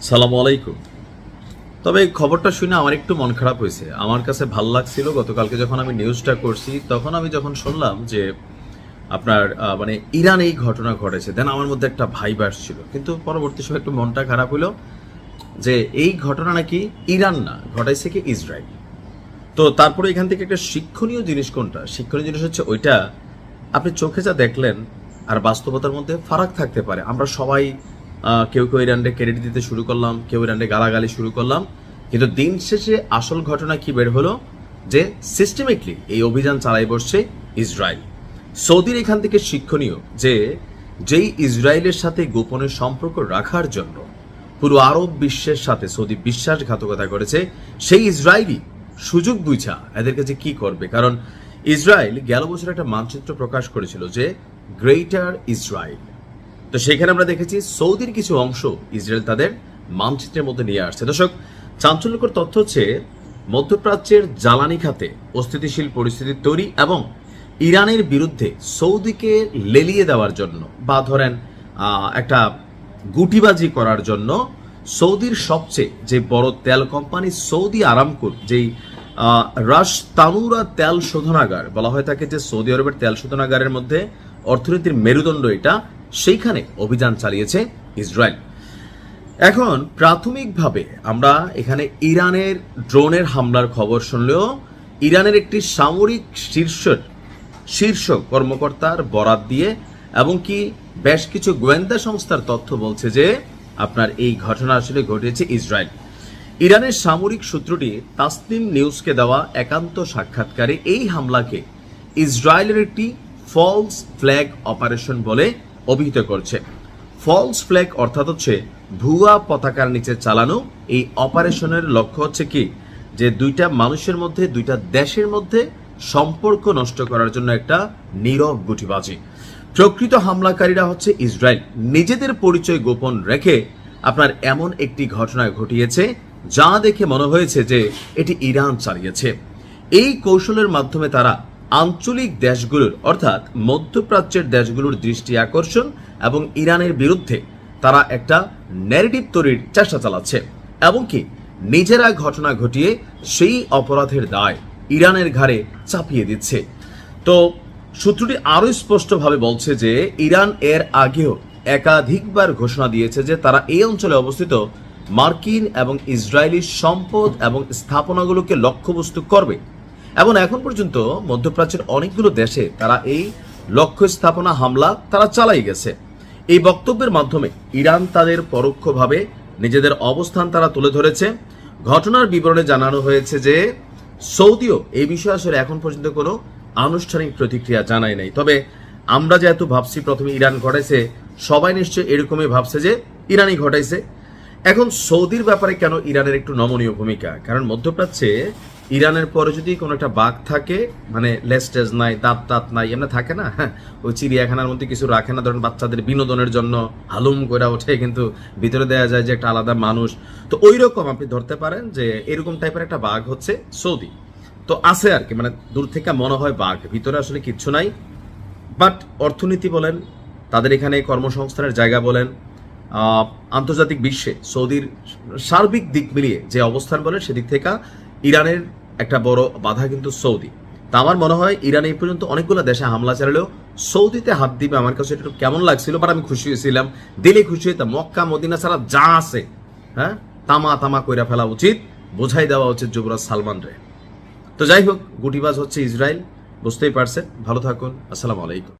সালামু আলাইকুম। তবে খবরটা শুনে আমার একটু মন খারাপ হয়েছে। আমার কাছে ভাল লাগছিল গতকালকে যখন আমি নিউজটা করছি, তখন আমি যখন শুনলাম যে আপনার মানে ইরান এই ঘটনা ঘটেছে, দেন আমার মধ্যে একটা ভাইব আসছিল। কিন্তু পরবর্তী সময় একটু মনটা খারাপ হলো যে এই ঘটনা নাকি ইরান না, ঘটাইছে কি ইসরায়েল। তো তারপরে এখান থেকে একটা শিক্ষণীয় জিনিস কোনটা? শিক্ষণীয় জিনিস হচ্ছে ওইটা আপনি চোখে যা দেখলেন আর বাস্তবতার মধ্যে ফারাক থাকতে পারে। আমরা সবাই কেউ কেউ ইরানকে ক্রেডিট দিতে শুরু করলাম, কেউ ইরানকে গালাগালি শুরু করলাম, কিন্তু দিন শেষে আসল ঘটনা কি বের হলো যে সিস্টেমেটিকলি এই অভিযান চালাই বসছে ইসরায়েল। সৌদির এখান থেকে শিক্ষণীয় যে যেই ইসরায়েলের সাথে গোপনে সম্পর্ক রাখার জন্য পুরো আরব বিশ্বের সাথে সৌদি বিশ্বাসঘাতকতা করেছে, সেই ইসরায়েলই সুযোগ বুঝা এদেরকে যে কি করবে। কারণ ইসরায়েল গেল বছর একটা মানচিত্র প্রকাশ করেছিল যে গ্রেটার ইসরায়েল। তো সেখানে আমরা দেখেছি সৌদির কিছু অংশ ইসরায়েল তাদের মানচিত্রের মধ্যে নিয়ে আসছে। দর্শক, চাঞ্চল্যকর তথ্য হচ্ছে মধ্যপ্রাচ্যের জ্বালানি খাতে অস্থিতিশীল পরিস্থিতি তৈরি এবং ইরানের বিরুদ্ধে সৌদিকে লেলিয়ে দেওয়ার জন্য বা ধরেন একটা গুটিবাজি করার জন্য সৌদির সবচেয়ে যে বড় তেল কোম্পানি সৌদি আরামকোর, যেই রাশ তানুরা তেল শোধনাগার বলা হয় থাকে, যে সৌদি আরবের তেল শোধনাগারের মধ্যে অর্থনীতির মেরুদণ্ড এটা, সেইখানে অভিযান চালিয়েছে ইসরায়েল। এখন প্রাথমিকভাবে আমরা এখানে ইরানের ড্রোনের হামলার খবর শুনলেও ইরানের একটি সামরিক শীর্ষ কর্মকর্তার বরাত দিয়ে এবং কি বেশ কিছু গোয়েন্দা সংস্থার তথ্য বলছে যে আপনার এই ঘটনা আসলে ঘটেছে ইসরায়েল। ইরানের সামরিক সূত্রটি তাসনিম নিউজকে দেওয়া একান্ত সাক্ষাৎকারে এই হামলাকে ইসরায়েলের একটি ফলস ফ্ল্যাগ অপারেশন বলে অভিহিত করছে। ফলস ফ্ল্যাগ অর্থাৎ হচ্ছে ভুয়া পতাকার নিচে চালানো এই অপারেশনের লক্ষ্য হচ্ছে কি, যে দুইটা মানুষের মধ্যে, দুইটা দেশের মধ্যে সম্পর্ক নষ্ট করার জন্য একটা নীরব গুটিবাজি। প্রকৃত হামলাকারীরা হচ্ছে ইসরায়েল নিজেদের পরিচয় গোপন রেখে আপনার এমন একটি ঘটনা ঘটিয়েছে যা দেখে মনে হয়েছে যে এটি ইরান চালিয়েছে। এই কৌশলের মাধ্যমে তারা আঞ্চলিক দেশগুলোর অর্থাৎ মধ্যপ্রাচ্যের দেশগুলোর দৃষ্টি আকর্ষণ এবং ইরানের বিরুদ্ধে তারা একটা ন্যারেটিভ তৈরির চেষ্টা চালাচ্ছে এবং কি নিজেরা ঘটনা ঘটিয়ে সেই অপরাধের দায় ইরানের ঘাড়ে চাপিয়ে দিচ্ছে। তো সূত্রটি আরো স্পষ্টভাবে বলছে যে ইরান এর আগেও একাধিকবার ঘোষণা দিয়েছে যে তারা এই অঞ্চলে অবস্থিত মার্কিন এবং ইসরায়েলি সম্পদ এবং স্থাপনাগুলোকে লক্ষ্যবস্তু করবে এবং এখন পর্যন্ত মধ্যপ্রাচ্যের অনেকগুলো দেশে তারা এই লক্ষ্য স্থাপনা হামলা তারা চালাই গেছে। এই বক্তব্যের মাধ্যমে ইরান তাদের পরোক্ষভাবে নিজেদের অবস্থান তারা তুলে ধরেছে। ঘটনার বিবরণে জানানো হয়েছে যে সৌদিও এই বিষয়ে আসলে এখন পর্যন্ত কোনো আনুষ্ঠানিক প্রতিক্রিয়া জানায় নাই। তবে আমরা যেহেতু ভাবছি প্রথমে ইরান ঘটাইছে, সবাই নিশ্চয়ই এরকমই ভাবছে যে ইরানই ঘটাইছে। এখন সৌদির ব্যাপারে কেন ইরানের একটু নমনীয় ভূমিকা, কারণ মধ্যপ্রাচ্যে ইরানের পরে যদি কোনো একটা বাঘ থাকে, মানে লেস্টেজ নাই, দাঁত নাই, এমনি থাকে না, ওই চিড়িয়াখানার মধ্যে কিছু রাখে না, ধরেন বাচ্চাদের বিনোদনের জন্য হালুম করে ওঠে, কিন্তু ভিতরে দেয়া যায় যে একটা আলাদা মানুষ। তো ওই রকম আপনি ধরতে পারেন যে এরকম টাইপের একটা বাঘ হচ্ছে সৌদি। তো আছে আর কি, মানে দূর থেকে মনে হয় বাঘ, ভিতরে আসলে কিচ্ছু নাই। বাট অর্থনীতি বলেন, তাদের এখানে কর্মসংস্থানের জায়গা বলেন, আন্তর্জাতিক বিশ্বে সৌদির সার্বিক দিক মিলিয়ে যে অবস্থান বলেন, সেদিক থেকে ইরানের একটা বড় বাধা কিন্তু সৌদি। তা আমার মনে হয় ইরান এই পর্যন্ত অনেকগুলো দেশে হামলা চালালেও সৌদিতে হাত দিবে, আমার কাছে একটু কেমন লাগছিল। বাট আমি খুশি হয়েছিলাম, দিলে খুশি হইতাম। মক্কা মদিনা ছাড়া যা আছে, হ্যাঁ, তামা কইরা ফেলা উচিত, বোঝাই দেওয়া উচিত যুবরাজ সালমান রে। তো যাই হোক, গুটিবাজ হচ্ছে ইসরায়েল, বুঝতেই পারছেন। ভালো থাকুন, আসসালামু আলাইকুম।